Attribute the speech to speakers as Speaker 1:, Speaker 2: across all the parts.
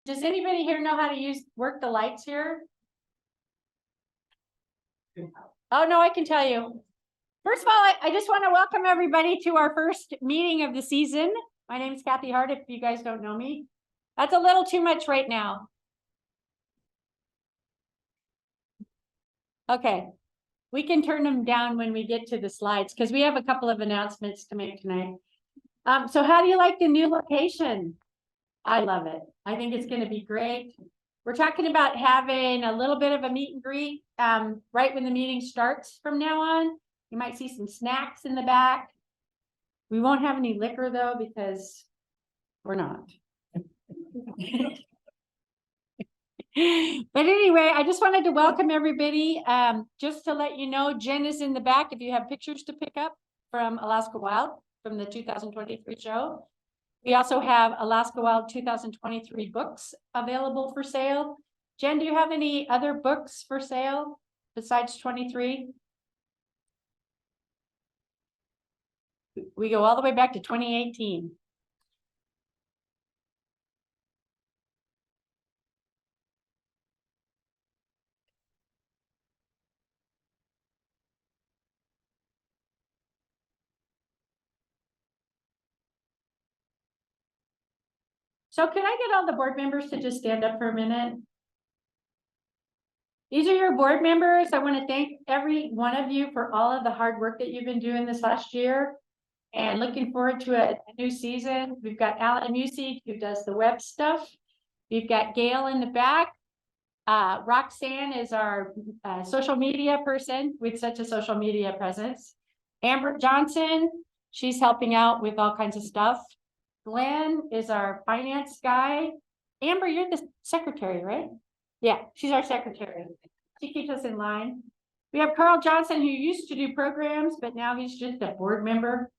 Speaker 1: Does anybody here know how to work the lights here? Oh, no, I can tell you. First of all, I just want to welcome everybody to our first meeting of the season. My name is Kathy Hart, if you guys don't know me. That's a little too much right now. Okay, we can turn them down when we get to the slides because we have a couple of announcements to make tonight. So how do you like the new location? I love it. I think it's going to be great. We're talking about having a little bit of a meet and greet right when the meeting starts from now on. You might see some snacks in the back. We won't have any liquor though, because we're not. But anyway, I just wanted to welcome everybody. Just to let you know, Jen is in the back if you have pictures to pick up from Alaska Wild from the 2023 show. We also have Alaska Wild 2023 books available for sale. Jen, do you have any other books for sale besides 23? We go all the way back to 2018. So can I get all the board members to just stand up for a minute? These are your board members. I want to thank every one of you for all of the hard work that you've been doing this last year and looking forward to a new season. We've got Alan Music who does the web stuff. We've got Gail in the back. Roxanne is our social media person with such a social media presence. Amber Johnson, she's helping out with all kinds of stuff. Glenn is our finance guy. Amber, you're the secretary, right? Yeah, she's our secretary. She keeps us in line. We have Carl Johnson, who used to do programs, but now he's just a board member.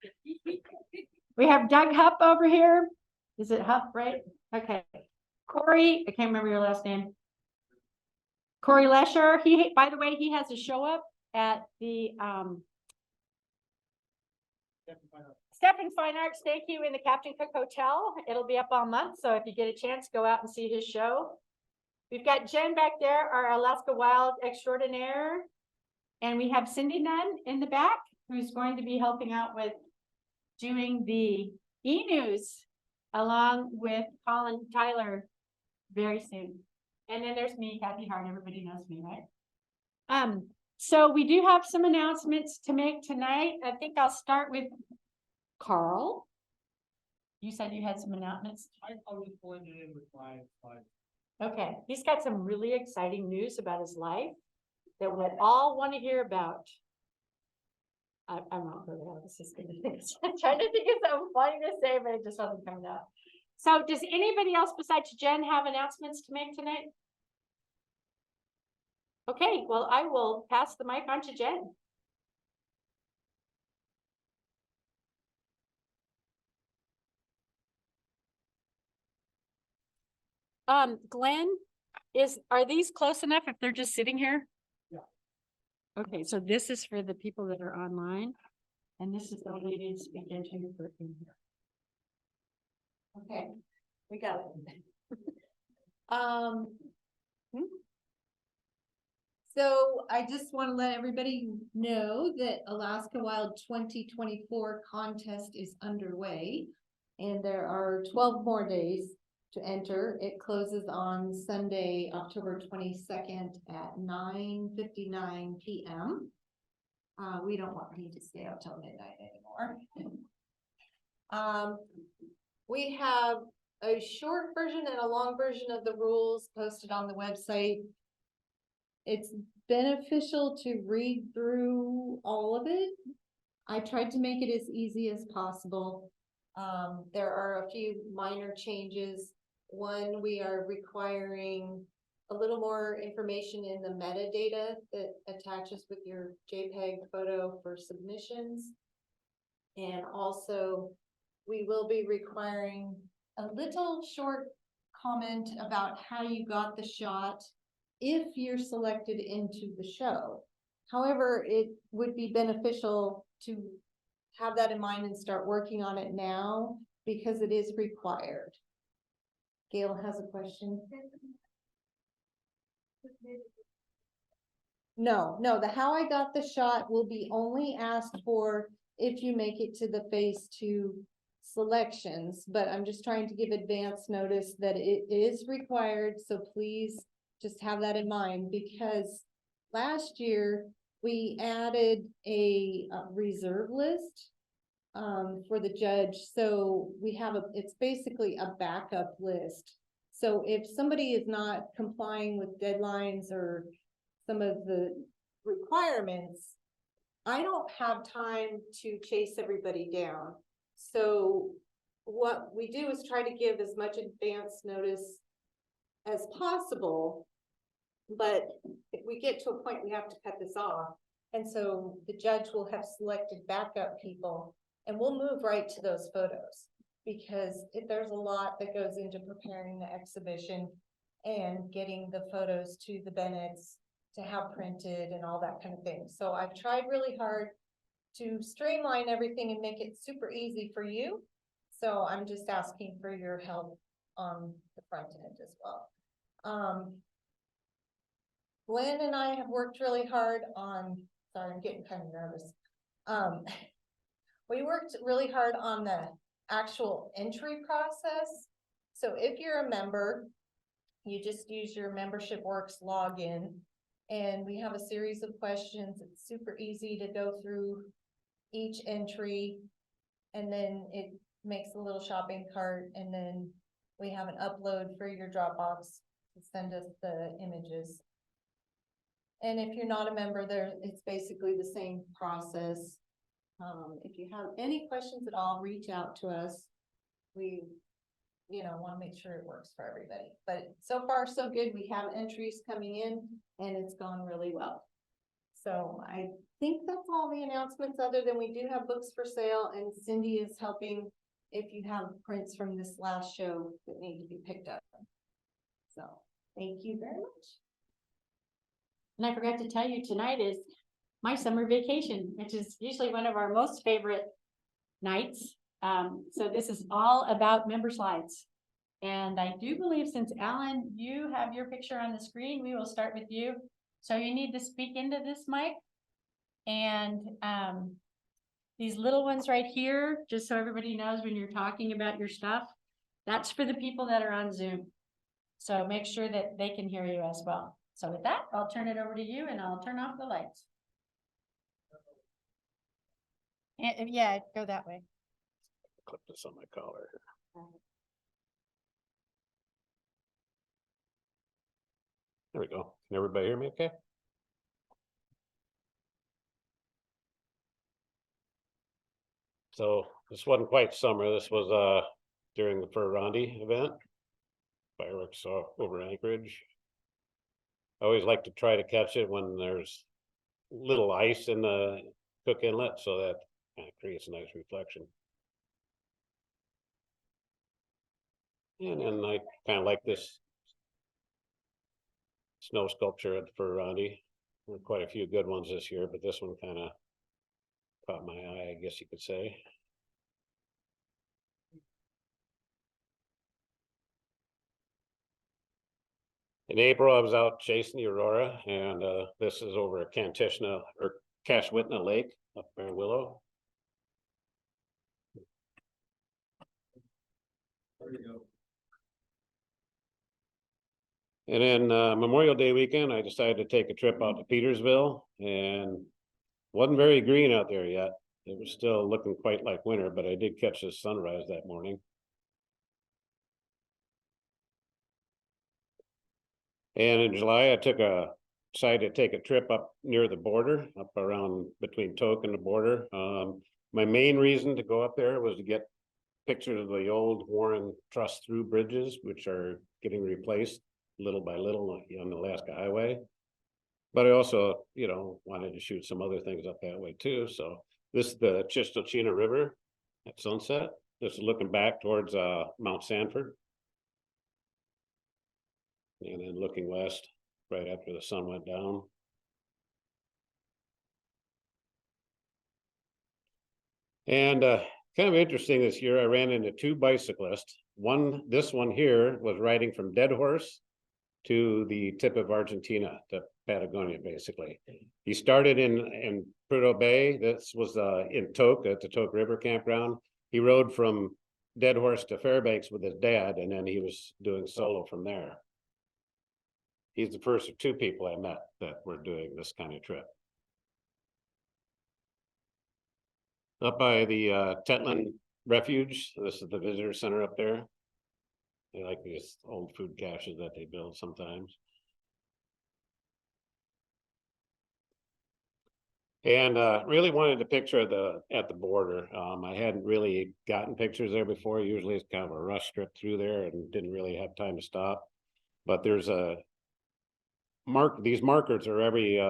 Speaker 1: We have Doug Hupp over here. Is it Hupp, right? Okay. Corey, I can't remember your last name. Corey Lesher. By the way, he has a show up at the Stephen Fine Arts, thank you, in the Captain Cook Hotel. It'll be up all month, so if you get a chance, go out and see his show. We've got Jen back there, our Alaska Wild extraordinaire. And we have Cindy Nunn in the back, who's going to be helping out with doing the e-news along with Colin Tyler very soon. And then there's me, Kathy Hart. Everybody knows me, right? So we do have some announcements to make tonight. I think I'll start with Carl. You said you had some announcements.
Speaker 2: I'll just blend it in with my slides.
Speaker 1: Okay, he's got some really exciting news about his life that we all want to hear about. I'm not really how this is going to think. I'm trying to think of something funny to say, but it just wasn't coming out. So does anybody else besides Jen have announcements to make tonight? Okay, well, I will pass the mic on to Jen. Glenn, are these close enough if they're just sitting here?
Speaker 2: Yeah.
Speaker 1: Okay, so this is for the people that are online, and this is the lead-in speak into for in here. Okay, we got it.
Speaker 3: So I just want to let everybody know that Alaska Wild 2024 contest is underway, and there are 12 more days to enter. It closes on Sunday, October 22nd at 9:59 p.m. We don't want you to stay out till midnight anymore. We have a short version and a long version of the rules posted on the website. It's beneficial to read through all of it. I tried to make it as easy as possible. There are a few minor changes. One, we are requiring a little more information in the metadata that attaches with your JPEG photo for submissions. And also, we will be requiring a little short comment about how you got the shot if you're selected into the show. However, it would be beneficial to have that in mind and start working on it now because it is required. Gail has a question. No, the how I got the shot will be only asked for if you make it to the phase 2 selections, but I'm just trying to give advance notice that it is required, so please just have that in mind, because last year we added a reserve list for the judge, so we have it's basically a backup list. So if somebody is not complying with deadlines or some of the requirements, I don't have time to chase everybody down. So what we do is try to give as much advance notice as possible. But if we get to a point, we have to cut this off. And so the judge will have selected backup people, and we'll move right to those photos, because there's a lot that goes into preparing the exhibition and getting the photos to the Bennett's to have printed and all that kind of thing. So I've tried really hard to streamline everything and make it super easy for you. So I'm just asking for your help on the front end as well. Glenn and I have worked really hard on, sorry, I'm getting kind of nervous. We worked really hard on the actual entry process. So if you're a member, you just use your Membership Works login, and we have a series of questions. It's super easy to go through each entry, and then it makes a little shopping cart, and then we have an upload for your Dropbox to send us the images. And if you're not a member there, it's basically the same process. If you have any questions at all, reach out to us. We, want to make sure it works for everybody. But so far, so good. We have entries coming in, and it's gone really well. So I think that's all the announcements, other than we do have books for sale, and Cindy is helping if you have prints from this last show that need to be picked up. So thank you very much.
Speaker 1: And I forgot to tell you, tonight is my summer vacation, which is usually one of our most favorite nights. So this is all about member slides. And I do believe, since Alan, you have your picture on the screen, we will start with you. So you need to speak into this mic. And these little ones right here, just so everybody knows when you're talking about your stuff, that's for the people that are on Zoom. So make sure that they can hear you as well. So with that, I'll turn it over to you, and I'll turn off the lights. Yeah, go that way.
Speaker 4: Clip this on my collar. There we go. Can everybody hear me okay? So this wasn't quite summer. This was during the Ferrandi event. Fireworks over Anchorage. I always like to try to catch it when there's little ice in the Cook Inlet, so that kind of creates a nice reflection. And then I kind of like this snow sculpture at Ferrandi. There were quite a few good ones this year, but this one kind of caught my eye, I guess you could say. In April, I was out chasing the Aurora, and this is over at Cantishna or Cashwitna Lake up there in Willow.
Speaker 2: There you go.
Speaker 4: And then Memorial Day weekend, I decided to take a trip out to Petersville, and wasn't very green out there yet. It was still looking quite like winter, but I did catch the sunrise that morning. And in July, I decided to take a trip up near the border, up around between Tok and the border. My main reason to go up there was to get pictures of the old Warren Truss through bridges, which are getting replaced little by little on the Alaska Highway. But I also, wanted to shoot some other things up that way too. So this is the Chistochina River at sunset. This is looking back towards Mount Sanford. And then looking west right after the sun went down. And Kind of interesting this year, I ran into two bicyclists. This one here was riding from Dead Horse to the tip of Argentina, to Patagonia, basically. He started in Prudhoe Bay. This was in Toke, at the Toke River campground. He rode from Dead Horse to Fairbanks with his dad, and then he was doing solo from there. He's the first of two people I met that were doing this kind of trip. Up by the Tetland Refuge, this is the visitor center up there. They like these old food caches that they build sometimes. And really wanted a picture of at the border. I hadn't really gotten pictures there before. Usually it's kind of a rush trip through there and didn't really have time to stop. But there's these markers are every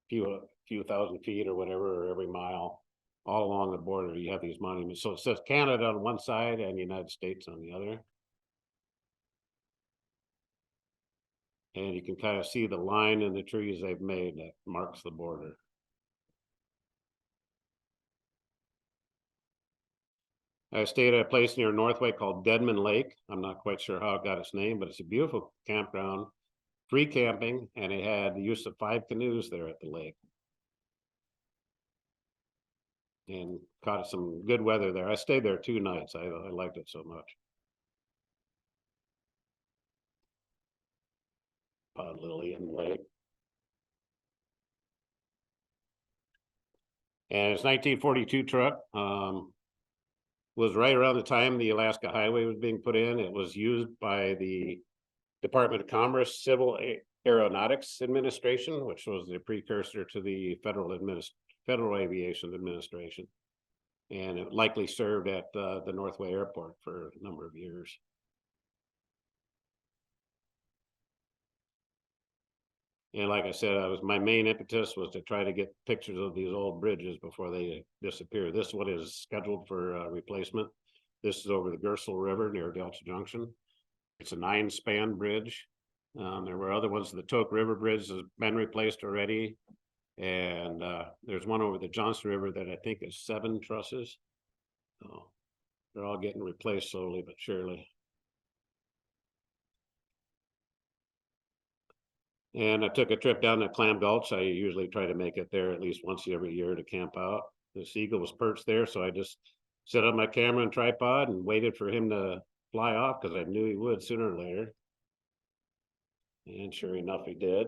Speaker 4: few thousand feet or whatever, or every mile, all along the border. You have these monuments. So it says Canada on one side and United States on the other. And you can kind of see the line in the trees they've made that marks the border. I stayed at a place near Northway called Deadman Lake. I'm not quite sure how it got its name, but it's a beautiful campground, free camping, and it had the use of 5 canoes there at the lake. And caught some good weather there. I stayed there 2 nights. I liked it so much. Pond Lily in the lake. And it's 1942 truck. Was right around the time the Alaska Highway was being put in. It was used by the Department of Commerce Civil Aeronautics Administration, which was the precursor to the Federal Aviation Administration. And it likely served at the Northway Airport for a number of years. And like I said, my main impetus was to try to get pictures of these old bridges before they disappear. This one is scheduled for replacement. This is over the Gersel River near Delta Junction. It's a 9-span bridge. There were other ones. The Toke River Bridge has been replaced already. And there's one over the Johnson River that I think is 7 trusses. So they're all getting replaced slowly but surely. And I took a trip down to Clam Gulch. I usually try to make it there at least once every year to camp out. This eagle was perched there, so I just set up my camera and tripod and waited for him to fly off because I knew he would sooner or later. And sure enough, he did.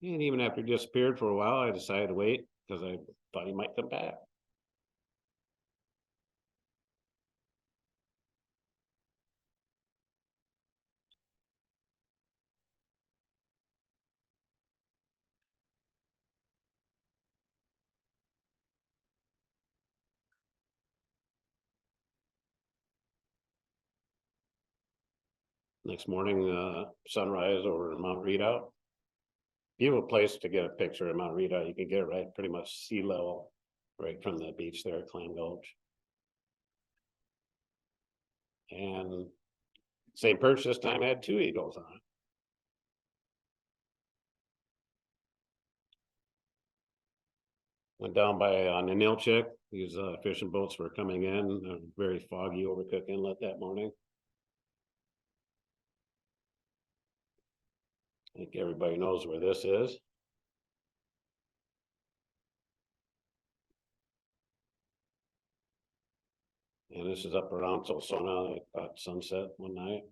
Speaker 4: And even after he disappeared for a while, I decided to wait because I thought he might come back. Next morning, sunrise over Mount Redoubt. Beautiful place to get a picture of Mount Redoubt. You can get it right pretty much sea level, right from the beach there at Clam Gulch. And same perch this time had 2 eagles on it. Went down by on Ninilchik. These fishing boats were coming in. Very foggy Overcook Inlet that morning. I think everybody knows where this is. And this is up around Tulsona at sunset one night.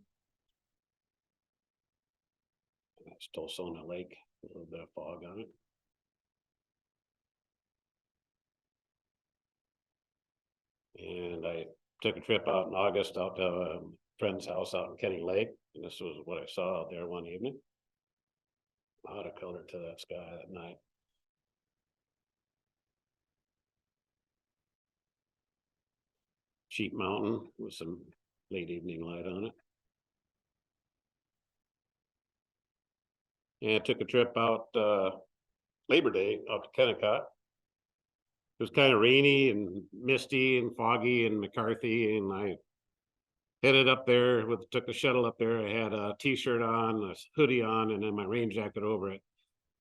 Speaker 4: That's Tulsona Lake, a little bit of fog on it. And I took a trip out in August out to a friend's house out in Kenny Lake. And this was what I saw out there one evening. A lot of color to that sky that night. Sheep Mountain with some late evening light on it. And I took a trip out Labor Day out to Kennecott. It was kind of rainy and misty and foggy in McCarthy, and I headed up there took the shuttle up there. I had a t-shirt on, a hoodie on, and then my rain jacket over it.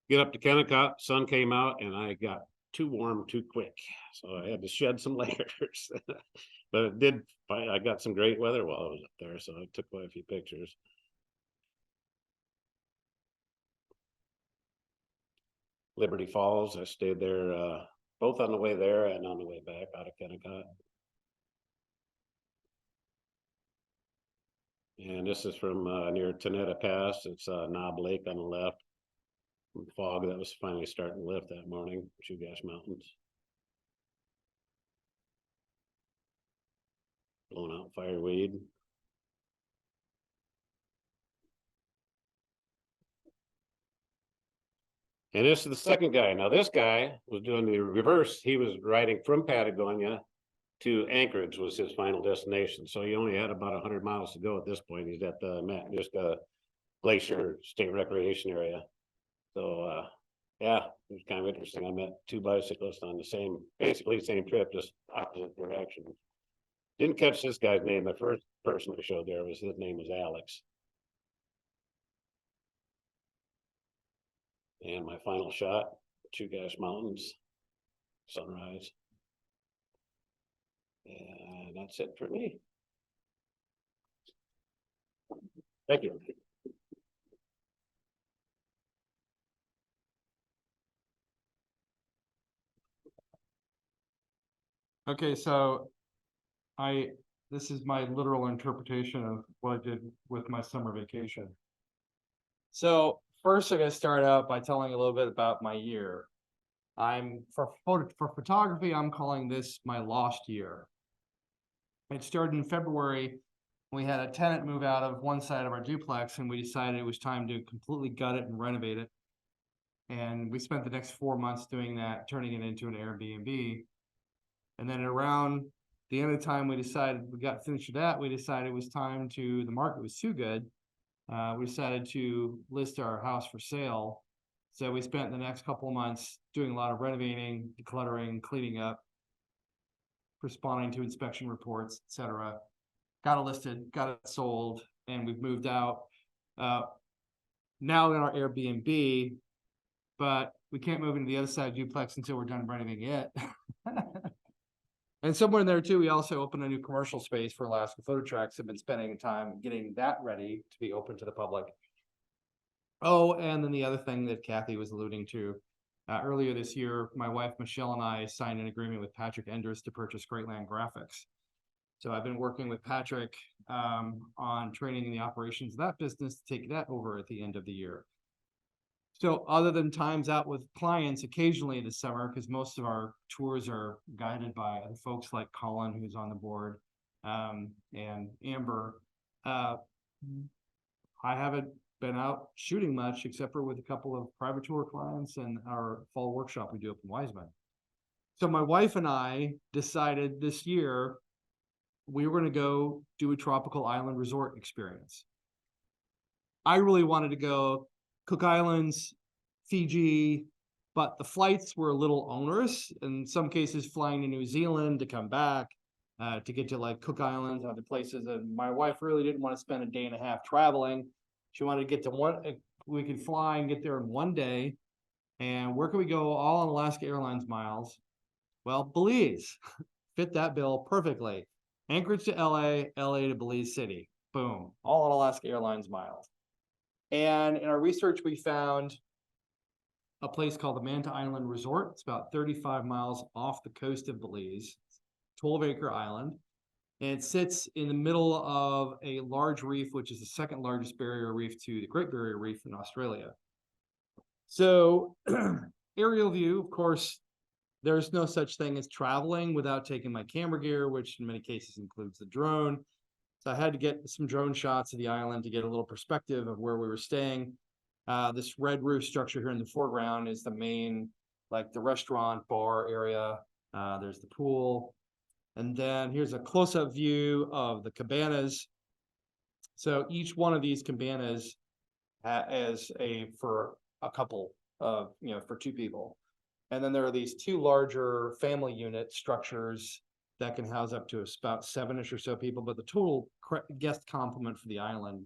Speaker 4: Get up to Kennecott, sun came out, and I got too warm too quick, so I had to shed some layers. But it did, I got some great weather while I was up there, so I took quite a few pictures. Liberty Falls, I stayed there, both on the way there and on the way back out of Kennecott. And this is from near Tonetta Pass. It's Knob Lake on the left. Fog that was finally starting to lift that morning, Chugach Mountains. Blowing out fireweed. And this is the second guy. Now this guy was doing the reverse. He was riding from Patagonia to Anchorage was his final destination. So he only had about 100 miles to go at this point. He's at the Matanuska Glacier State Recreation Area. So yeah, it was kind of interesting. I met two bicyclists on the same, basically same trip, just opposite directions. Didn't catch this guy's name. The first person I showed there was his name was Alex. And my final shot, Chugach Mountains, sunrise. And that's it for me. Thank you.
Speaker 2: Okay, so this is my literal interpretation of what I did with my summer vacation. So first, I'm gonna start out by telling a little bit about my year. For photography, I'm calling this my lost year. It started in February. We had a tenant move out of one side of our duplex, and we decided it was time to completely gut it and renovate it. And we spent the next 4 months doing that, turning it into an Airbnb. And then around the end of the time we got finished with that, we decided it was time the market was too good. We decided to list our house for sale. So we spent the next couple of months doing a lot of renovating, decluttering, cleaning up, responding to inspection reports, etc. Got it listed, got it sold, and we've moved out. Now in our Airbnb, but we can't move into the other side of duplex until we're done renovating it. And somewhere in there too, we also opened a new commercial space for Alaska Photo Tracks. Have been spending time getting that ready to be open to the public. Oh, and then the other thing that Kathy was alluding to, earlier this year, my wife Michelle and I signed an agreement with Patrick Enders to purchase Great Land Graphics. So I've been working with Patrick on training the operations of that business to take that over at the end of the year. So other than times out with clients occasionally this summer, because most of our tours are guided by other folks like Colin, who's on the board, and Amber, I haven't been out shooting much except for with a couple of private tour clients and our fall workshop we do up in Wiseman. So my wife and I decided this year we were going to go do a tropical island resort experience. I really wanted to go Cook Islands, Fiji, but the flights were a little onerous. In some cases, flying to New Zealand to come back, to get to like Cook Islands, other places. And my wife really didn't want to spend a day and a half traveling. She wanted to get to we could fly and get there in one day. And where can we go? All on Alaska Airlines miles. Well, Belize fit that bill perfectly. Anchorage to LA, LA to Belize City. Boom. All on Alaska Airlines miles. And in our research, we found a place called the Manta Island Resort. It's about 35 miles off the coast of Belize, 12-acre island. And it sits in the middle of a large reef, which is the second largest barrier reef to the Great Barrier Reef in Australia. So aerial view, of course, there's no such thing as traveling without taking my camera gear, which in many cases includes the drone. So I had to get some drone shots of the island to get a little perspective of where we were staying. This red roof structure here in the foreground is the main, like the restaurant bar area. There's the pool. And then here's a close-up view of the cabanas. So each one of these cabanas is for a couple of, for two people. And then there are these two larger family unit structures that can house up to about 7-ish or so people, but the total guest complement for the island,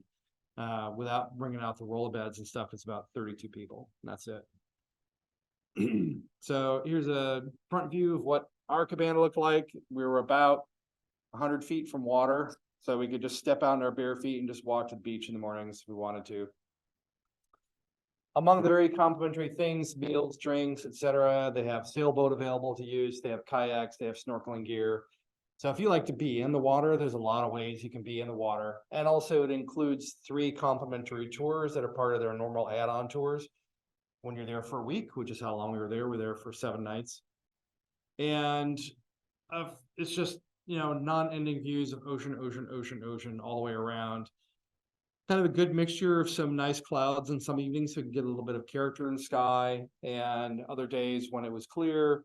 Speaker 2: without bringing out the roll beds and stuff, is about 32 people. And that's it. So here's a front view of what our cabana looked like. We were about 100 feet from water, so we could just step out in our bare feet and just walk to the beach in the mornings if we wanted to. Among the very complimentary things, meals, drinks, etc., they have sailboat available to use. They have kayaks, they have snorkeling gear. So if you like to be in the water, there's a lot of ways you can be in the water. And also it includes 3 complimentary tours that are part of their normal add-on tours. When you're there for a week, which is how long we were there. We're there for 7 nights. And it's just, you know, non-ending views of ocean, ocean, ocean, ocean all the way around. Kind of a good mixture of some nice clouds and some evenings, so we can get a little bit of character in the sky, and other days when it was clear,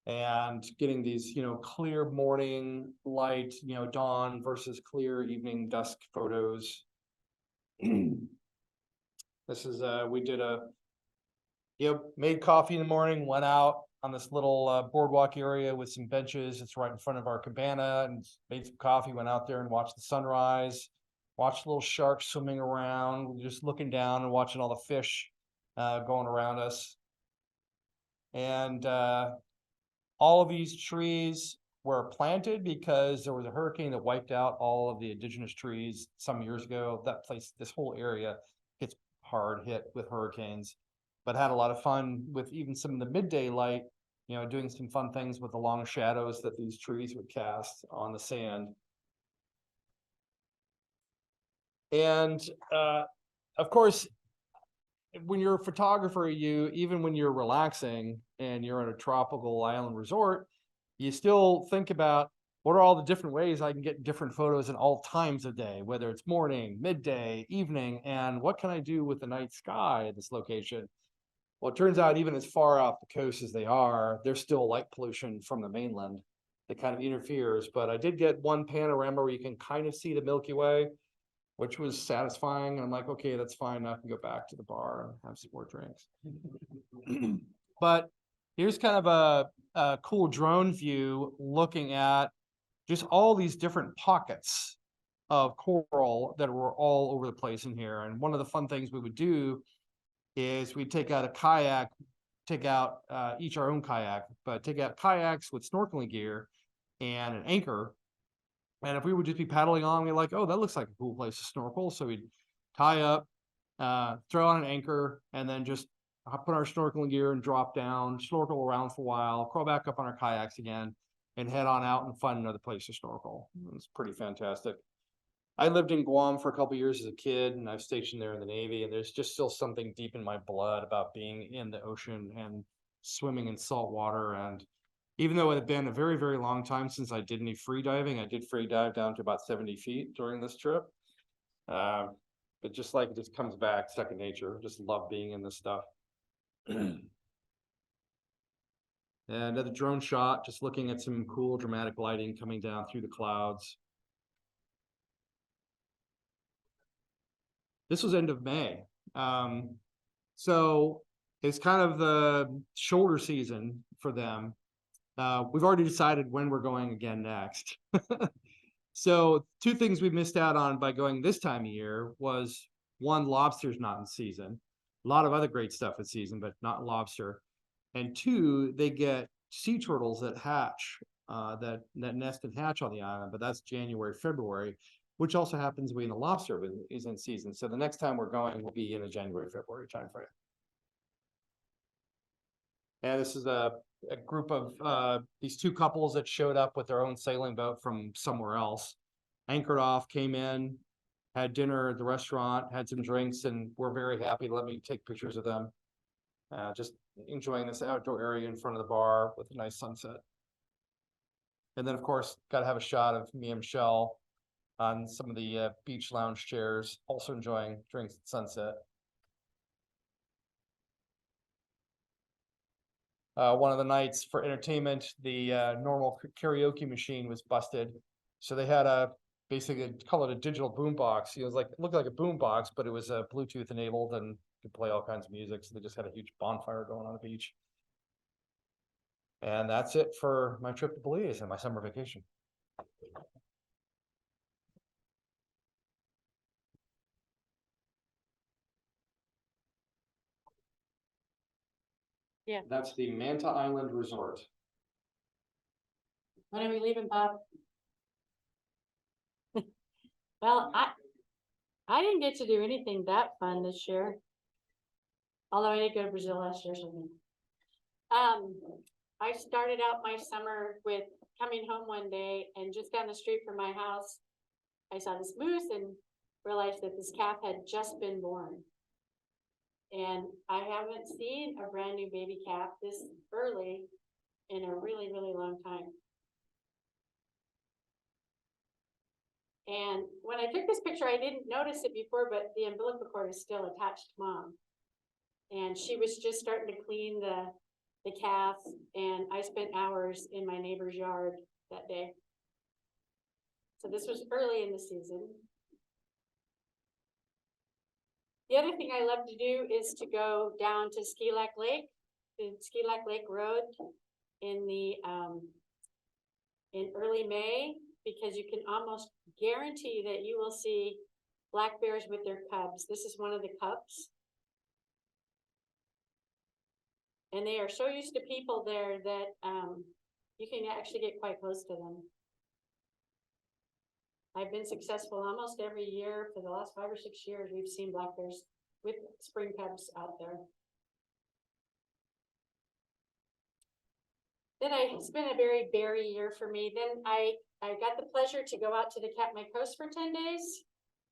Speaker 2: and getting these, you know, clear morning light, you know, dawn versus clear evening dusk photos. This is we did made coffee in the morning, went out on this little boardwalk area with some benches. It's right in front of our cabana, and made some coffee, went out there and watched the sunrise, watched little sharks swimming around, just looking down and watching all the fish going around us. And all of these trees were planted because there was a hurricane that wiped out all of the indigenous trees some years ago. That place, this whole area gets hard hit with hurricanes, but had a lot of fun with even some of the midday light, you know, doing some fun things with the long shadows that these trees would cast on the sand. And of course, when you're a photographer, even when you're relaxing and you're in a tropical island resort, you still think about what are all the different ways I can get different photos in all times of day, whether it's morning, midday, evening, and what can I do with the night sky at this location? Well, it turns out even as far off the coast as they are, there's still light pollution from the mainland that kind of interferes. But I did get one panorama where you can kind of see the Milky Way, which was satisfying. And I'm like, okay, that's fine. I can go back to the bar and have some more drinks. But here's kind of a cool drone view looking at just all these different pockets of coral that were all over the place in here. And one of the fun things we would do is we'd take out a kayak, each our own kayak, but take out kayaks with snorkeling gear and an anchor. And if we would just be paddling on, we're like, oh, that looks like a cool place to snorkel. So we'd tie up, throw on an anchor, and then just put our snorkeling gear and drop down, snorkel around for a while, crawl back up on our kayaks again, and head on out and find another place to snorkel. It's pretty fantastic. I lived in Guam for a couple years as a kid, and I was stationed there in the Navy, and there's just still something deep in my blood about being in the ocean and swimming in salt water. And even though it had been a very, very long time since I did any free diving, I did free dive down to about 70 feet during this trip. But just like it just comes back second nature. Just love being in this stuff. And another drone shot, just looking at some cool dramatic lighting coming down through the clouds. This was end of May. So it's kind of the shoulder season for them. We've already decided when we're going again next. So 2 things we missed out on by going this time of year was, 1, lobster's not in season. A lot of other great stuff in season, but not lobster. And 2, they get sea turtles that hatch, that nest and hatch on the island, but that's January, February, which also happens when the lobster is in season. So the next time we're going will be in a January, February timeframe. And this is a group of these 2 couples that showed up with their own sailing boat from somewhere else, anchored off, came in, had dinner at the restaurant, had some drinks, and we're very happy to let me take pictures of them. Just enjoying this outdoor area in front of the bar with a nice sunset. And then, of course, got to have a shot of me and Michelle on some of the beach lounge chairs, also enjoying drinks at sunset. One of the nights for entertainment, the normal karaoke machine was busted. So they had basically call it a digital boombox. It was like, it looked like a boombox, but it was Bluetooth enabled and could play all kinds of music. So they just had a huge bonfire going on the beach. And that's it for my trip to Belize and my summer vacation.
Speaker 1: Yeah.
Speaker 2: That's the Manta Island Resort.
Speaker 1: When are we leaving, Bob? Well, I didn't get to do anything that fun this year. Although I did go to Brazil last year, so. I started out my summer with coming home one day and just down the street from my house, I saw this moose and realized that this calf had just been born. And I haven't seen a brand new baby calf this early in a really, really long time. And when I took this picture, I didn't notice it before, but the umbilical cord is still attached to mom. And she was just starting to clean the calf, and I spent hours in my neighbor's yard that day. So this was early in the season. The other thing I love to do is to go down to Ski Lac Lake, the Ski Lac Lake Road in the in early May, because you can almost guarantee that you will see black bears with their cubs. This is one of the cubs. And they are so used to people there that you can actually get quite close to them. I've been successful almost every year for the last 5 or 6 years. We've seen black bears with spring cubs out there. Then it's been a very berry year for me. Then I got the pleasure to go out to the Katmai Coast for 10 days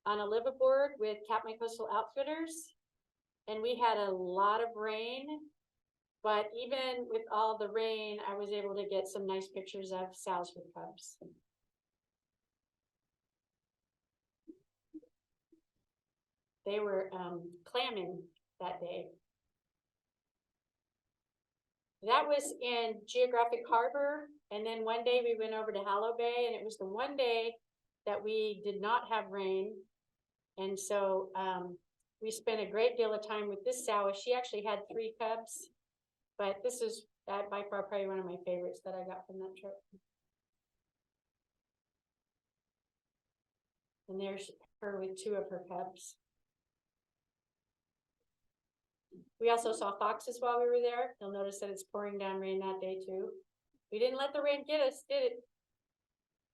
Speaker 1: on a liveaboard with Katmai Coastal Outfitters. And we had a lot of rain, but even with all the rain, I was able to get some nice pictures of sows with cubs. They were clamming that day. That was in Geographic Harbor, and then one day we went over to Hallow Bay, and it was the one day that we did not have rain, and so we spent a great deal of time with this sow. She actually had 3 cubs, but this is by far probably one of my favorites that I got from that trip. And there's her with 2 of her cubs. We also saw foxes while we were there. You'll notice that it's pouring down rain that day too. We didn't let the rain get us, did it?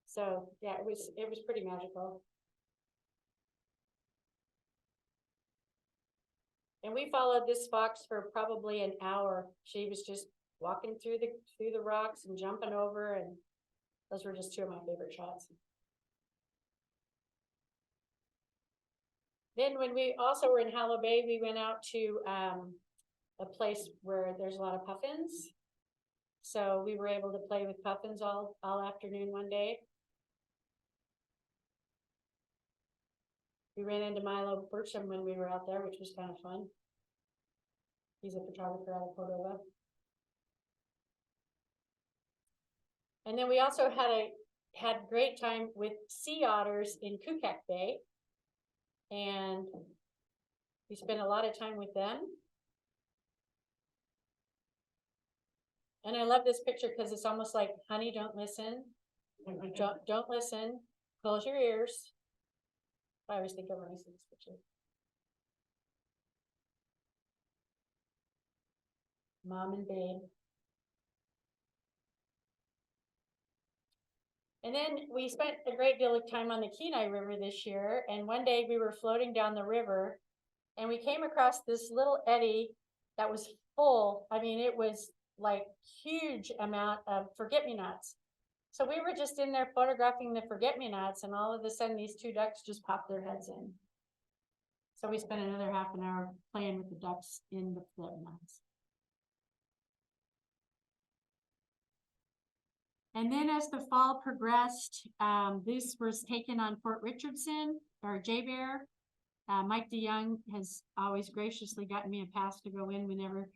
Speaker 1: So yeah, it was pretty magical. And we followed this fox for probably an hour. She was just walking through the rocks and jumping over, and those were just 2 of my favorite shots. Then when we also were in Hallow Bay, we went out to a place where there's a lot of puffins. So we were able to play with puffins all afternoon one day. We ran into Milo Burcham when we were out there, which was kind of fun. He's a photographer out of Cordova. And then we also had great time with sea otters in Kukak Bay. And we spent a lot of time with them. And I love this picture because it's almost like, honey, don't listen. Don't listen. Close your ears. I always think of when I see this picture. Mom and babe. And then we spent a great deal of time on the Kenai River this year. And one day we were floating down the river and we came across this little eddy that was full. I mean, it was like huge amount of forget-me-nots. So we were just in there photographing the forget-me-nots, and all of a sudden these 2 ducks just popped their heads in. So we spent another half an hour playing with the ducks in the forget-me-nots. And then as the fall progressed, this was taken on Fort Richardson, or J-Bear. Mike DeYoung has always graciously gotten me a pass to go in whenever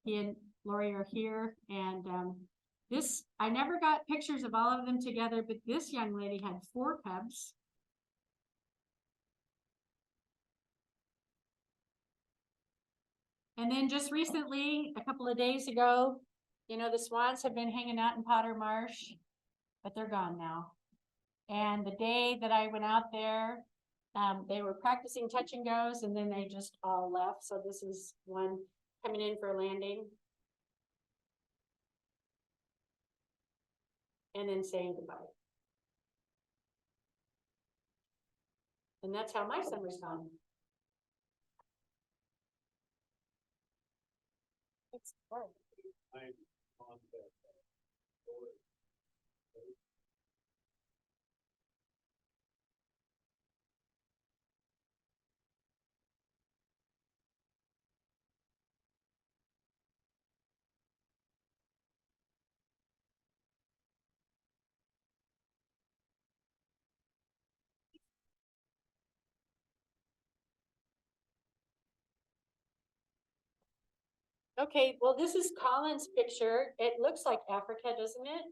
Speaker 1: he and Lori are here. And this, I never got pictures of all of them together, but this young lady had 4 cubs. And then just recently, a couple of days ago, you know, the swans have been hanging out in Potter Marsh, but they're gone now. And the day that I went out there, they were practicing touch and goes, and then they just all left. So this is one coming in for a landing. and then saying goodbye. And that's how my summer's gone. It's fun. Okay, well, this is Colin's picture. It looks like Africa, doesn't it?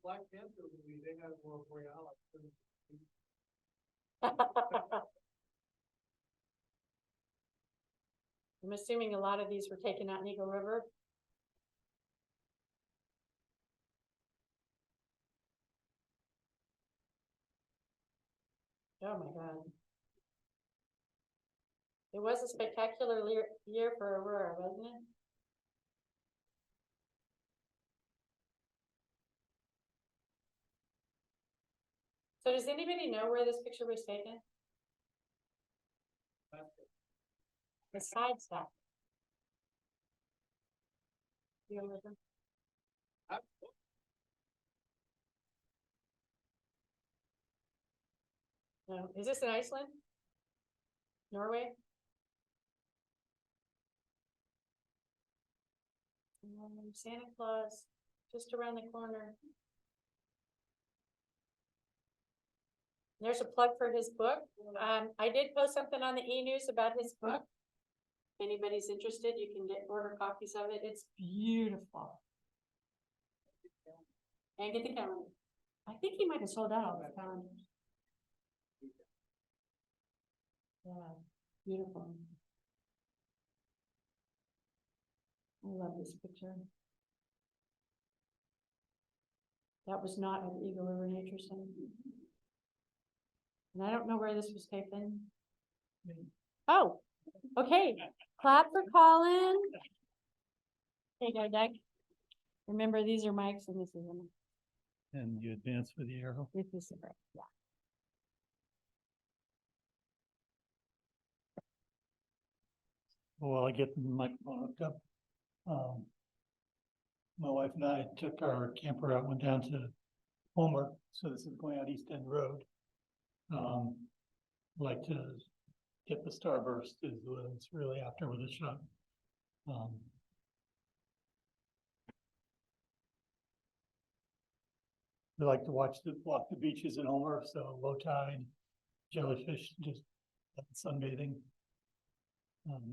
Speaker 2: Black Panther movie, they had more Borealis.
Speaker 1: I'm assuming a lot of these were taken out in Eagle River. Oh my God. It was a spectacular year for Aurora, wasn't it? So does anybody know where this picture was taken? The side stuff. You know, no, is this in Iceland? Norway? Santa Claus, just around the corner. There's a plug for his book. I did post something on the e-news about his book. If anybody's interested, you can order copies of it. It's beautiful. And get the calendar. I think he might have sold out all the calendars. Yeah, beautiful. I love this picture. That was not at the Eagle River Nature Center. And I don't know where this was taken. Oh, okay. Clap for Colin. There you go, Doug. Remember, these are mics and this is a mic.
Speaker 5: And you advance with the arrow.
Speaker 1: This is separate, yeah.
Speaker 5: While I get the microphone hooked up. My wife and I took our camper out, went down to Homer, so this is going out East End Road. Like to get the starburst is what it's really after with a shot. We like to walk the beaches in Homer, so low tide, jellyfish, just sunbathing.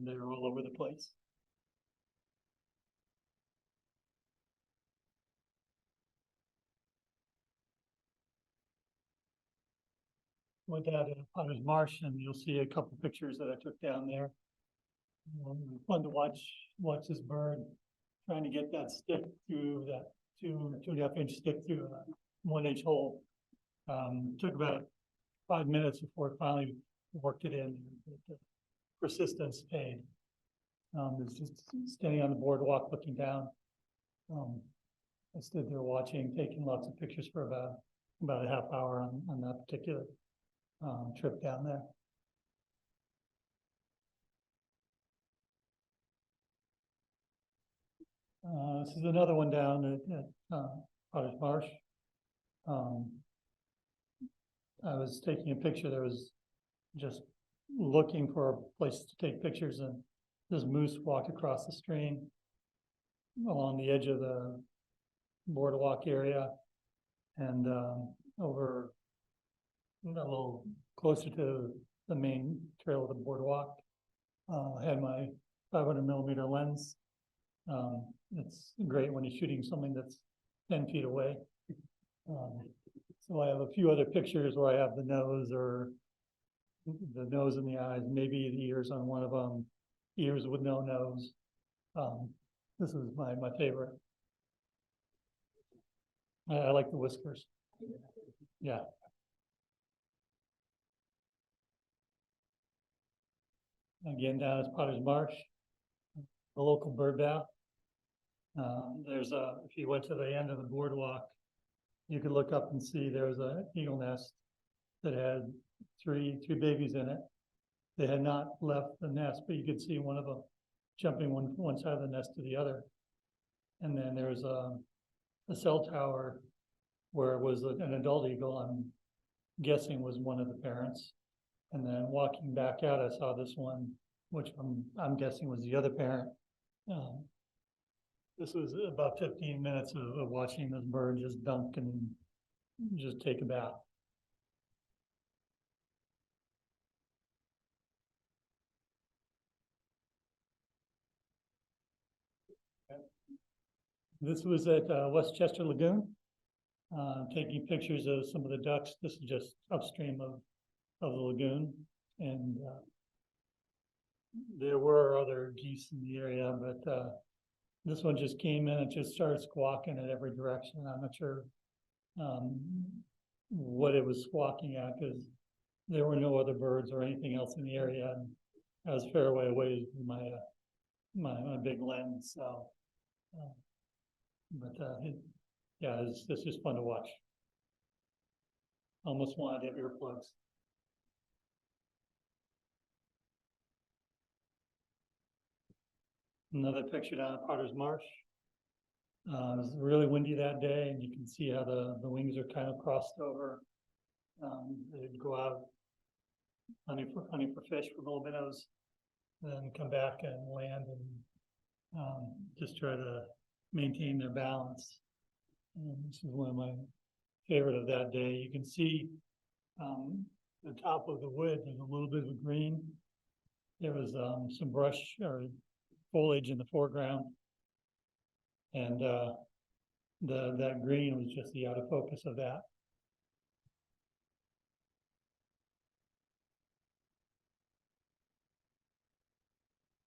Speaker 5: They're all over the place. With that in Potter's Marsh, and you'll see a couple pictures that I took down there. Fun to watch this bird trying to get that stick through that 2.5 inch stick through a 1 inch hole. Took about 5 minutes before it finally worked it in. The persistence paid. It's just standing on the boardwalk looking down. I stood there watching, taking lots of pictures for about a half hour on that particular trip down there. This is another one down at Potter's Marsh. I was taking a picture. There was just looking for a place to take pictures, and this moose walked across the stream along the edge of the boardwalk area and over a little closer to the main trail of the boardwalk. I had my 500mm lens. It's great when you're shooting something that's 10 feet away. So I have a few other pictures where I have the nose and the eyes, maybe the ears on one of them, ears with no nose. This is my favorite. I like the whiskers. Yeah. Again, down at Potter's Marsh, the local bird bath. There's if you went to the end of the boardwalk, you could look up and see there's a eagle nest that had three babies in it. They had not left the nest, but you could see one of them jumping one side of the nest to the other. And then there's a cell tower where it was an adult eagle, I'm guessing was one of the parents. And then walking back out, I saw this one, which I'm guessing was the other parent. This was about 15 minutes of watching this bird just dunk and just take a bath. This was at Westchester Lagoon, taking pictures of some of the ducks. This is just upstream of the lagoon, and there were other geese in the area, but this one just came in and just started squawking at every direction. I'm not sure what it was squawking at, because there were no other birds or anything else in the area, and I was a fair way away from my big lens, so. Yeah, it's just fun to watch. Almost wanted to have earplugs. Another picture down at Potter's Marsh. It was really windy that day, and you can see how the wings are kind of crossed over. They'd go out hunting for fish for little minnows, then come back and land and just try to maintain their balance. This is one of my favorite of that day. You can see the top of the wood, there's a little bit of green. There was some brush or foliage in the foreground, and that green was just the out of focus of that.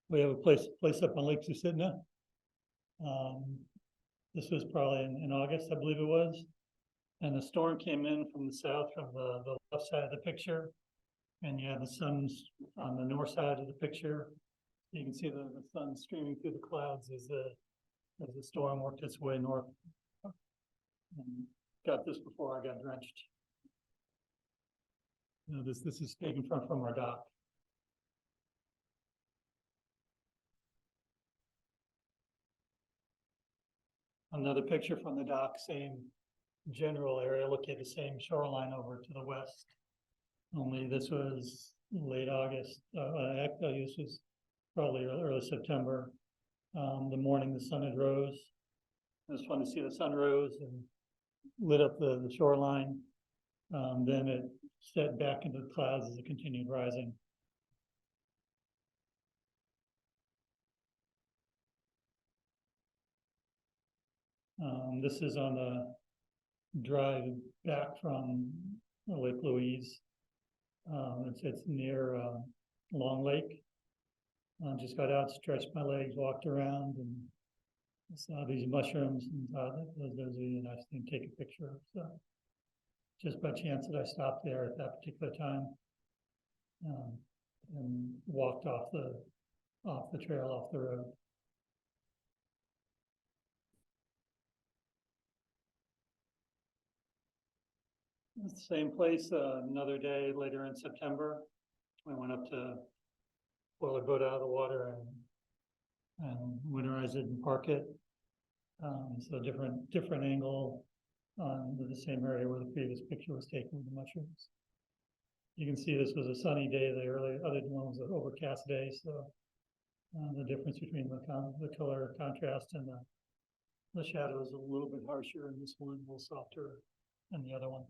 Speaker 5: We have a place up on Lake Susitna. This was probably in August, I believe it was. And the storm came in from the south, from the left side of the picture. And you had the sun's on the north side of the picture. You can see the sun streaming through the clouds as the storm worked its way north. And got this before I got drenched. This is taken from our dock. Another picture from the dock, same general area, looking at the same shoreline over to the west. Only this was late August. Actually, this was probably early September. The morning the sun had rose. It was fun to see the sun rose and lit up the shoreline. Then it set back into the clouds as it continued rising. This is on the drive back from Lake Louise. It's near Long Lake. Just got out, stretched my legs, walked around, and saw these mushrooms, and thought those would be a nice thing to take a picture of. So just by chance that I stopped there at that particular time, and walked off the trail, off the road. Same place, another day later in September. I went up to pull the boat out of the water and winterize it and park it. So different angle on the same area where the previous picture was taken with the mushrooms. You can see this was a sunny day. The other one was an overcast day. So the difference between the color contrast and the shadow is a little bit harsher in this one, a little softer than the other one.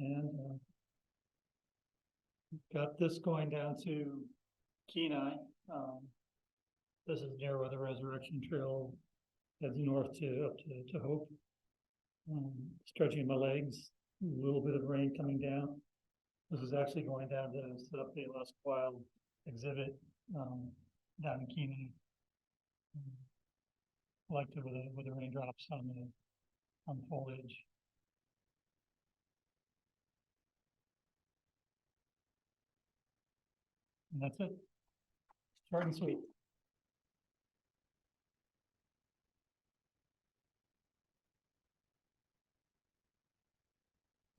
Speaker 5: And got this going down to Kenai. This is near where the Resurrection Trail heads north up to Hope. Stretching my legs, a little bit of rain coming down. This is actually going down to set up the Alaska Wild exhibit down in Kenai. I liked it with the raindrops on the foliage. And that's it. Short and sweet.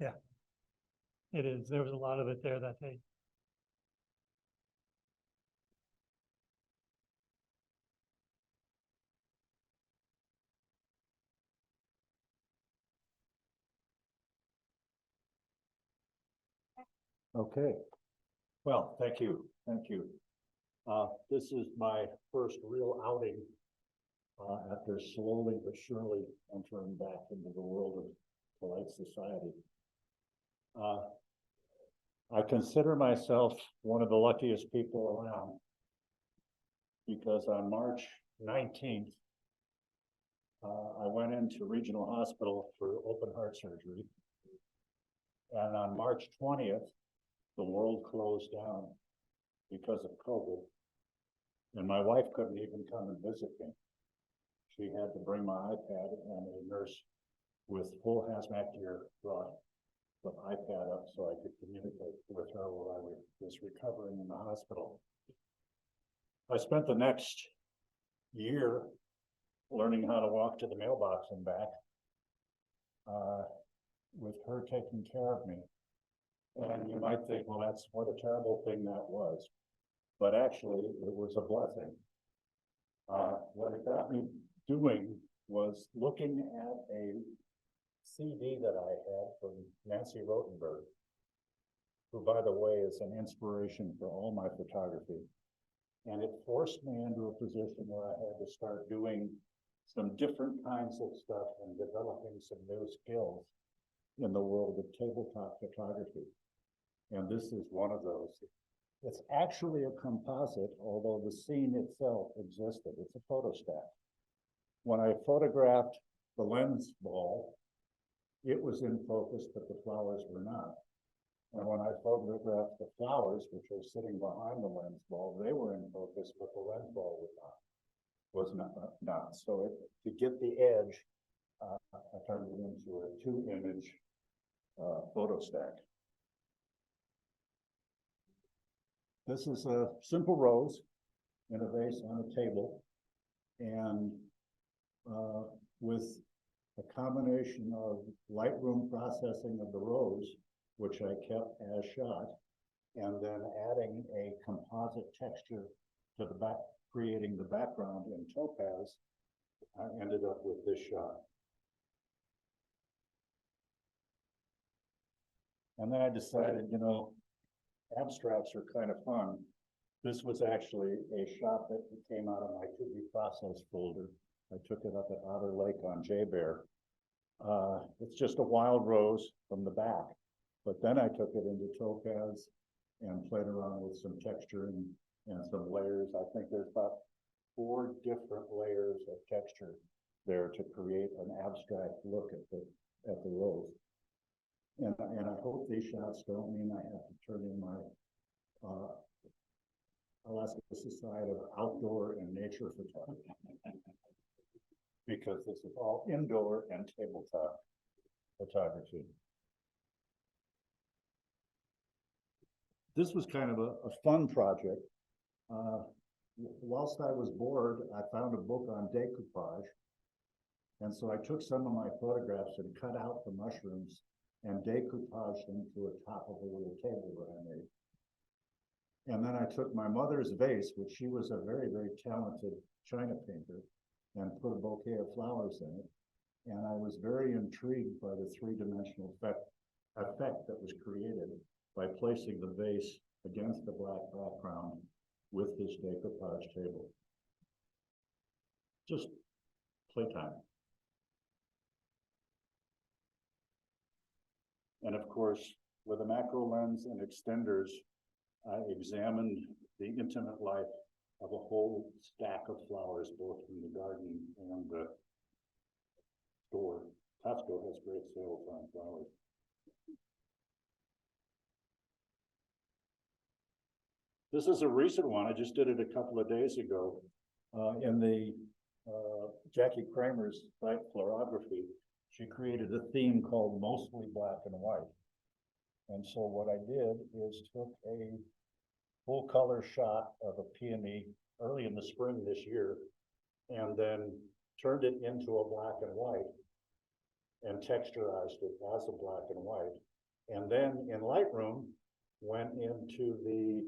Speaker 5: Yeah. It is. There was a lot of it there that day.
Speaker 6: Okay, well, thank you. This is my first real outing after slowly but surely entering back into the world of polite society. I consider myself one of the luckiest people around because on March 19th, I went into regional hospital for open heart surgery. And on March 20th, the world closed down because of COVID. And my wife couldn't even come and visit me. She had to bring my iPad, and a nurse with full hazmat gear brought the iPad up so I could communicate with her while I was recovering in the hospital. I spent the next year learning how to walk to the mailbox and back, with her taking care of me. And you might think, well, that's what a terrible thing that was. But actually, it was a blessing. What it got me doing was looking at a CD that I had from Nancy Rothenberg, who, by the way, is an inspiration for all my photography. And it forced me into a position where I had to start doing some different kinds of stuff and developing some new skills in the world of tabletop photography. And this is one of those. It's actually a composite, although the scene itself existed. It's a photostat. When I photographed the lens ball, it was in focus, but the flowers were not. And when I photographed the flowers, which are sitting behind the lens ball, they were in focus, but the lens ball was not. So to get the edge, I turned it into a 2-image photostat. This is a simple rose in a vase on a table, and with a combination of Lightroom processing of the rose, which I kept as shot, and then adding a composite texture to the back, creating the background in topaz, I ended up with this shot. And then I decided, you know, abstracts are kind of fun. This was actually a shot that came out of my to-be process folder. I took it up at Otter Lake on J-Bear. It's just a wild rose from the back, but then I took it into topaz and played around with some texture and some layers. I think there's about 4 different layers of texture there to create an abstract look at the rose. And I hope these shots don't mean I have to turn in my Alaska Society of Outdoor and Nature Photography, because this is all indoor and tabletop photography. This was kind of a fun project. Whilst I was bored, I found a book on decoupage. And so I took some of my photographs and cut out the mushrooms and decoupaged them to the top of a little table that I made. And then I took my mother's vase, which she was a very, very talented China painter, and put a bouquet of flowers in it. And I was very intrigued by the 3-dimensional effect that was created by placing the vase against the black background with this decoupage table. Just playtime. And of course, with a macro lens and extenders, I examined the intimate life of a whole stack of flowers, both from the garden and the store. Costco has great sales on flowers. This is a recent one. I just did it a couple of days ago in the Jackie Kramer's site Florography. She created a theme called Mostly Black and White. And so what I did is took a full color shot of a peony early in the spring this year. And then turned it into a black and white and texturized it as a black and white. And then in Lightroom, went into the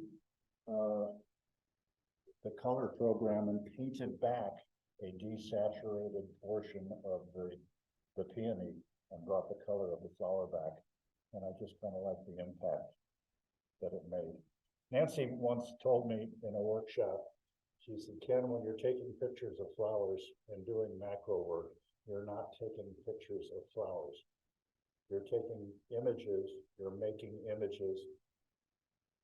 Speaker 6: color program and painted back a desaturated portion of the peony and brought the color of the flower back. And I just kind of like the impact that it made. Nancy once told me in a workshop, she said, Ken, when you're taking pictures of flowers and doing macro work, you're not taking pictures of flowers. You're taking images, you're making images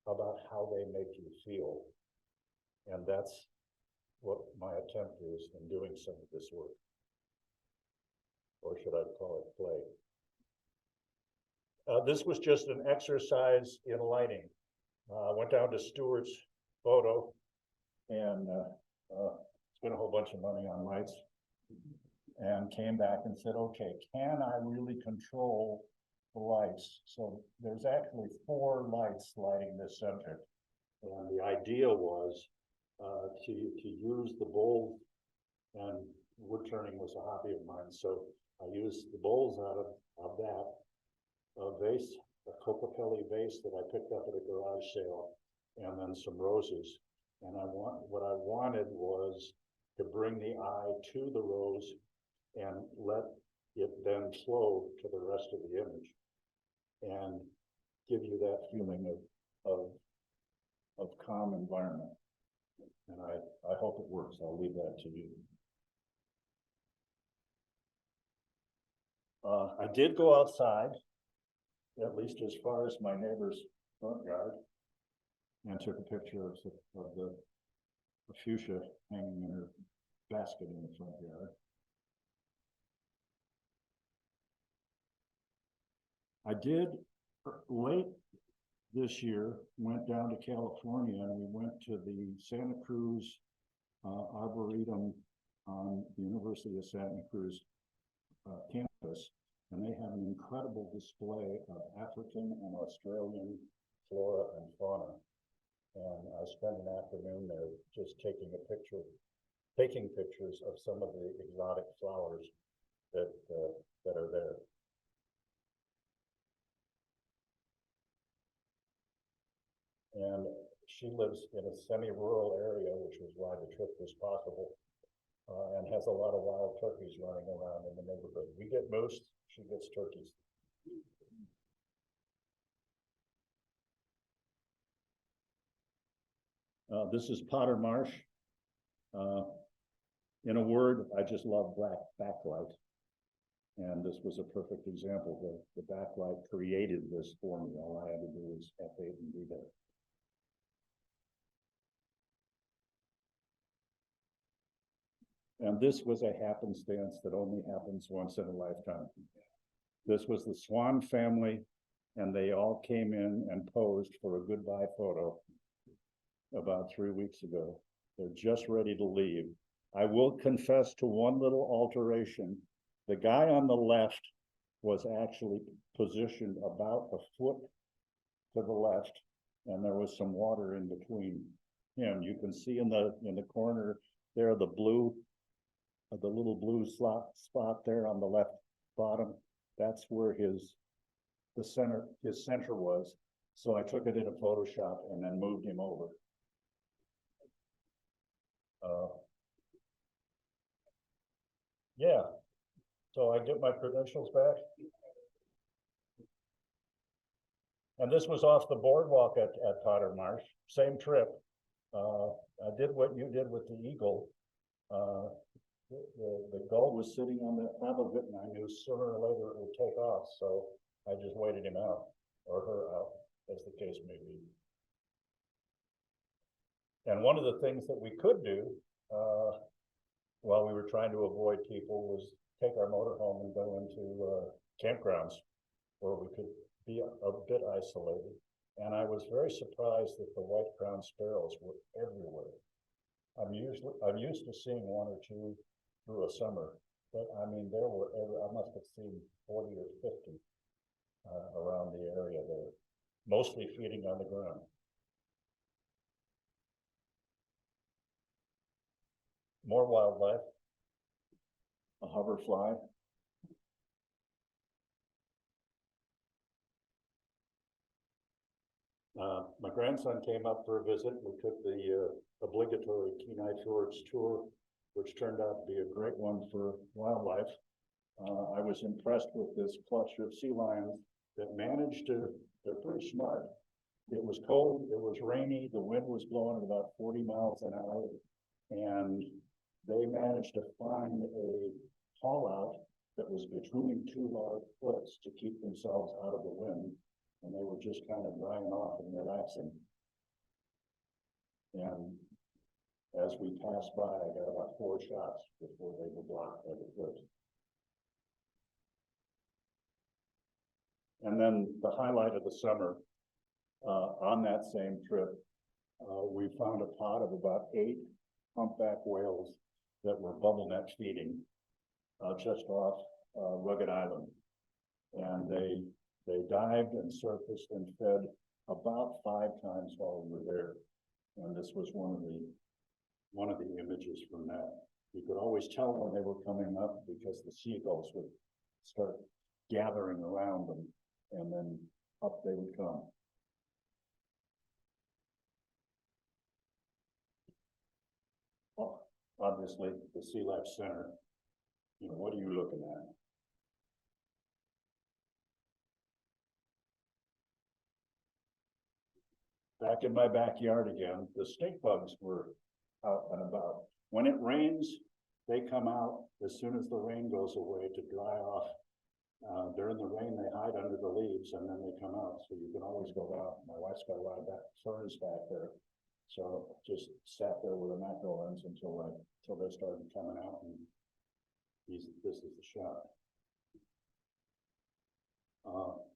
Speaker 6: about how they make you feel. And that's what my attempt is in doing some of this work. Or should I call it play? This was just an exercise in lighting. I went down to Stewart's photo and spent a whole bunch of money on lights and came back and said, okay, can I really control the lights? So there's actually 4 lights lighting this center. And the idea was to use the bulb, and wood turning was a hobby of mine. So I used the bowls out of that, a vase, a Cocapelli vase that I picked up at a garage sale, and then some roses. And what I wanted was to bring the eye to the rose and let it then flow to the rest of the image and give you that feeling of calm environment. And I hope it works. I'll leave that to you. I did go outside, at least as far as my neighbor's front yard, and took a picture of the fuchsia hanging in her basket in the front yard. I did late this year, went down to California, and we went to the Santa Cruz Arboretum on the University of Santa Cruz campus, and they have an incredible display of African and Australian flora and fauna. And I spent an afternoon there just taking pictures of some of the exotic flowers that are there. And she lives in a semi-rural area, which is why the trip was possible, and has a lot of wild turkeys running around in the neighborhood. We get moose, she gets turkeys. This is Potter Marsh. In a word, I just love black backlight. And this was a perfect example. The backlight created this for me. All I had to do was F8 and be there. And this was a happenstance that only happens once in a lifetime. This was the Swan family, and they all came in and posed for a goodbye photo about 3 weeks ago. They're just ready to leave. I will confess to one little alteration. The guy on the left was actually positioned about a foot to the left, and there was some water in between him. You can see in the corner there the little blue spot there on the left bottom. That's where his center was. So I took it in a Photoshop and then moved him over. Yeah, so I get my credentials back. And this was off the boardwalk at Potter Marsh, same trip. I did what you did with the eagle. The gull was sitting on the top of it, and I knew sooner or later it would take off, so I just waited him out, or her out, as the case may be. And one of the things that we could do while we were trying to avoid people was take our motorhome and go into campgrounds where we could be a bit isolated. And I was very surprised that the white-crowned sparrows were everywhere. I'm used to seeing 1 or 2 through a summer, but I mean, there were I must have seen 40 or 50 around the area there, mostly feeding on the ground. more wildlife. A hoverfly. My grandson came up for a visit. We took the obligatory Kenai Fjords tour, which turned out to be a great one for wildlife. I was impressed with this clutch of sea lions that managed to, they're pretty smart. It was cold, it was rainy, the wind was blowing at about 40 miles an hour. And they managed to find a haul out that was between two large cliffs to keep themselves out of the wind. And they were just kind of drying off and relaxing. And as we passed by, I got about 4 shots before they were blocked by the cliffs. And then the highlight of the summer, on that same trip, we found a pod of about 8 humpback whales that were bubble net feeding just off Rugged Island. And they dived and surfaced and fed about 5 times while we were there. And this was one of the images from that. You could always tell when they were coming up because the seagulls would start gathering around them, and then up they would come. Well, obviously, the Sea Life Center, what are you looking at? Back in my backyard again, the stink bugs were out and about. When it rains, they come out as soon as the rain goes away to dry off. During the rain, they hide under the leaves and then they come out. So you can always go out. My wife's got a lot of ferns back there. So just sat there with a macro lens until they started coming out, and this is the shot.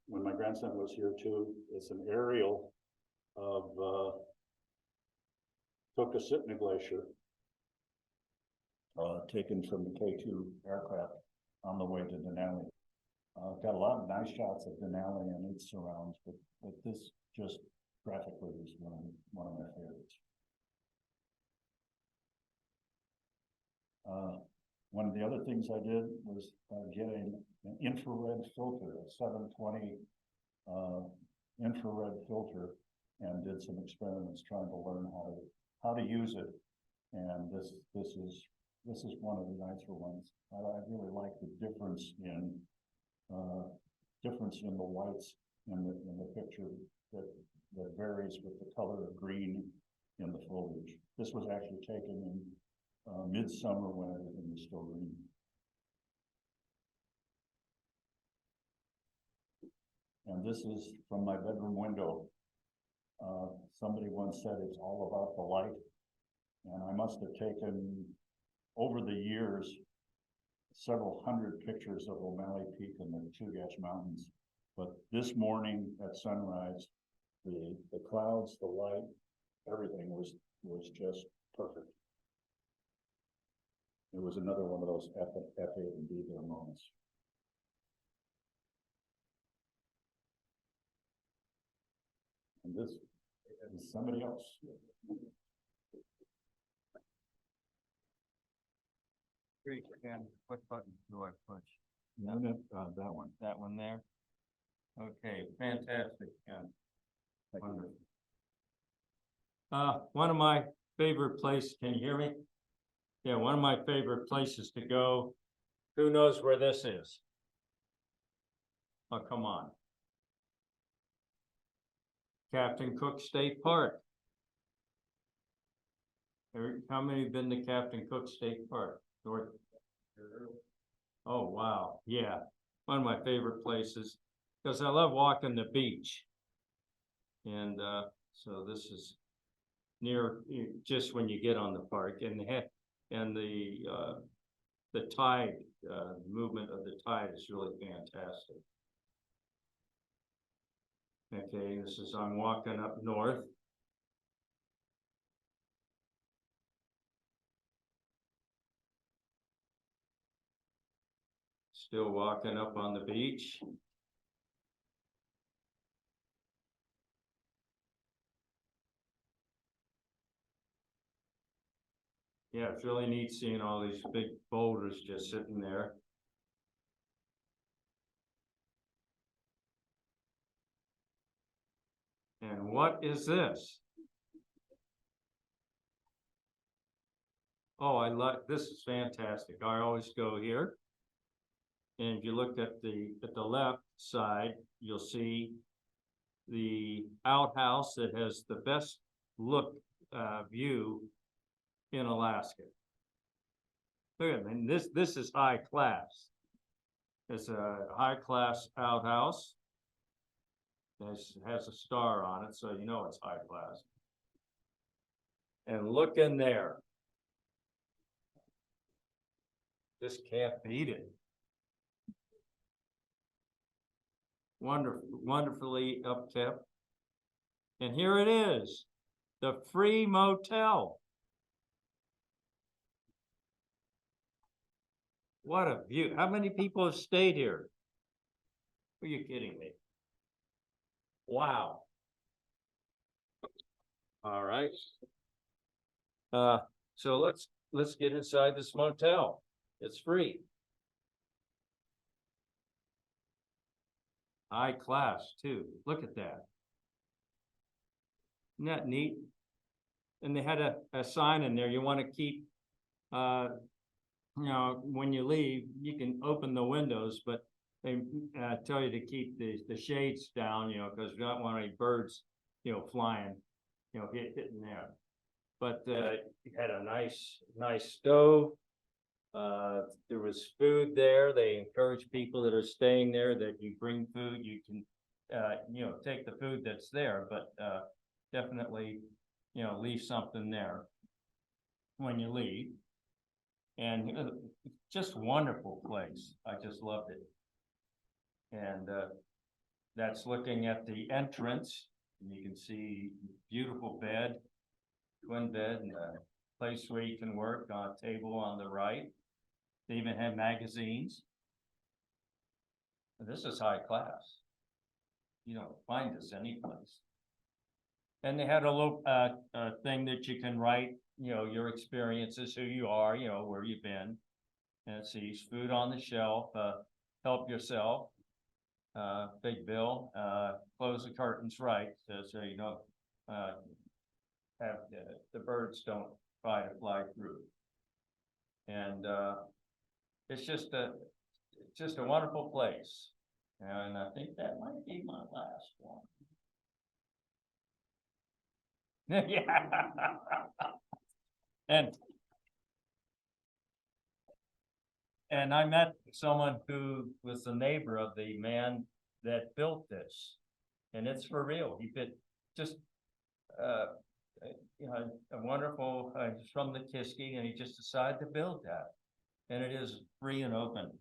Speaker 6: When my grandson was here too, it's an aerial of Tokasitna Glacier, taken from the K2 aircraft on the way to Denali. Got a lot of nice shots of Denali and its surrounds, but this just graphically was one of my favorites. One of the other things I did was getting an infrared filter, a 720 infrared filter, and did some experiments trying to learn how to use it. And this is one of the nicer ones. I really like the difference in the whites in the picture that varies with the color of green in the foliage. This was actually taken in midsummer when everything was still green. And this is from my bedroom window. Somebody once said it's all about the light, and I must have taken over the years several hundred pictures of O'Malley Peak and the Chugach Mountains. But this morning at sunrise, the clouds, the light, everything was just perfect. It was another one of those F8 and B there moments. And this is somebody else.
Speaker 7: Great, and what button do I push?
Speaker 6: No, that one.
Speaker 7: That one there? Okay, fantastic, Ken. Wonderful. One of my favorite places, can you hear me? Yeah, one of my favorite places to go. Who knows where this is? Oh, come on. Captain Cook State Park. How many have been to Captain Cook State Park? North. Oh, wow. Yeah. One of my favorite places because I love walking the beach. And so this is near just when you get on the park, and the tide, movement of the tide is really fantastic. Okay, this is, I'm walking up north. Still walking up on the beach. Yeah, it's really neat seeing all these big boulders just sitting there. And what is this? Oh, I like, this is fantastic. I always go here. And if you look at the left side, you'll see the outhouse that has the best look, view in Alaska. Look at, and this is high class. It's a high class outhouse. Has a star on it, so you know it's high class. And look in there. Just can't beat it. Wonderfully upkept. And here it is, the free motel. What a view. How many people have stayed here? Are you kidding me? Wow. All right. So let's get inside this motel. It's free. High class too. Look at that. Isn't that neat? And they had a sign in there. You want to keep, you know, when you leave, you can open the windows, but they tell you to keep the shades down, you know, because you don't want any birds, you know, flying, you know, hitting there. But you had a nice stove. There was food there. They encourage people that are staying there that you bring food. You can, you know, take the food that's there, but definitely, you know, leave something there when you leave. And just wonderful place. I just loved it. And that's looking at the entrance. And you can see beautiful bed, twin bed, and a place where you can work on a table on the right. They even had magazines. And this is high class. You don't find this anyplace. And they had a little thing that you can write, you know, your experiences, who you are, you know, where you've been. And it says food on the shelf, help yourself. Big bill, close the curtains right, so you don't have the birds don't try to fly through. And it's just a wonderful place. And I think that might be my last one. Yeah. And I met someone who was the neighbor of the man that built this. And it's for real. He did just, you know, a wonderful, he's from the Kiski, and he just decided to build that. And it is free and open.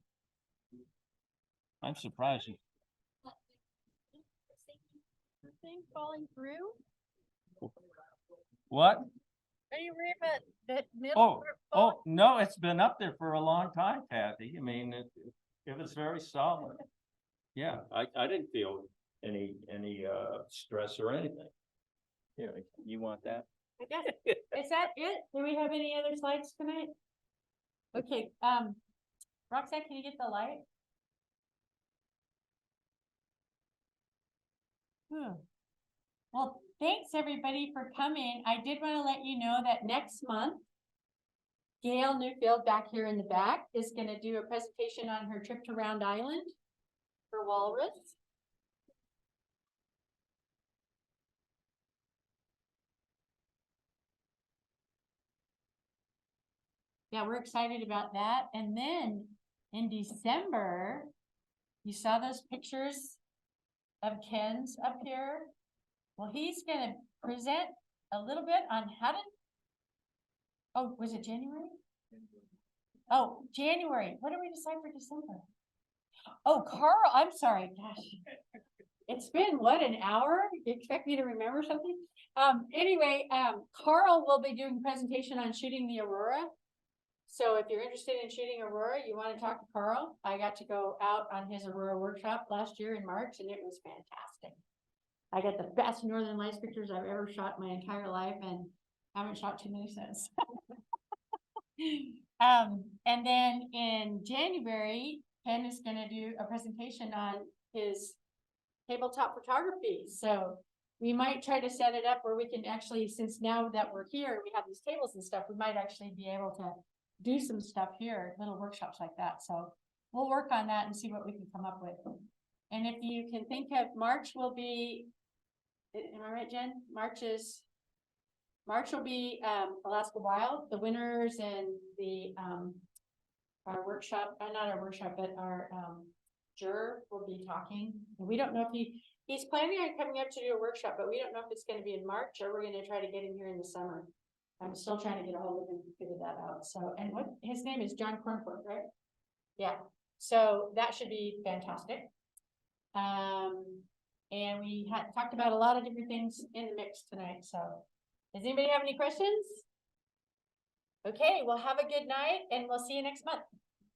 Speaker 7: I'm surprised.
Speaker 3: Thing falling through?
Speaker 7: What?
Speaker 3: Are you worried about that middle?
Speaker 7: Oh, no, it's been up there for a long time, Kathy. I mean, it was very solid. Yeah, I didn't feel any stress or anything. Here, you want that?
Speaker 1: I guess, is that it? Do we have any other slides tonight? Okay, Roxanne, can you get the light? Well, thanks everybody for coming. I did want to let you know that next month, Gail Newfield back here in the back is going to do a presentation on her trip to Round Island for Walrus. Yeah, we're excited about that. And then in December, you saw those pictures of Ken's up here. Well, he's gonna present a little bit on how to, oh, was it January? Oh, January. What did we decide for December? Oh, Carl, I'm sorry, gosh. It's been, what, an hour? You expect me to remember something? Anyway, Carl will be doing a presentation on shooting the Aurora. So if you're interested in shooting Aurora, you want to talk to Carl. I got to go out on his Aurora workshop last year in March, and it was fantastic. I got the best Northern Lights pictures I've ever shot in my entire life, and haven't shot too many since. And then in January, Ken is gonna do a presentation on his tabletop photography, so we might try to set it up where we can actually, since now that we're here, we have these tables and stuff, we might actually be able to do some stuff here, little workshops like that, so we'll work on that and see what we can come up with. And if you can think of, March will be, am I right, Jen? March will be, Alaska Wild, the winners and the, our workshop, not our workshop, but our, juror will be talking. And we don't know if he's planning on coming up to do a workshop, but we don't know if it's gonna be in March or we're gonna try to get him here in the summer. I'm still trying to get a hold of him to figure that out. So, and what, his name is John Cornforth, right? Yeah, so that should be fantastic. And we had talked about a lot of different things in the mix tonight, so. Does anybody have any questions? Okay, well, have a good night and we'll see you next month.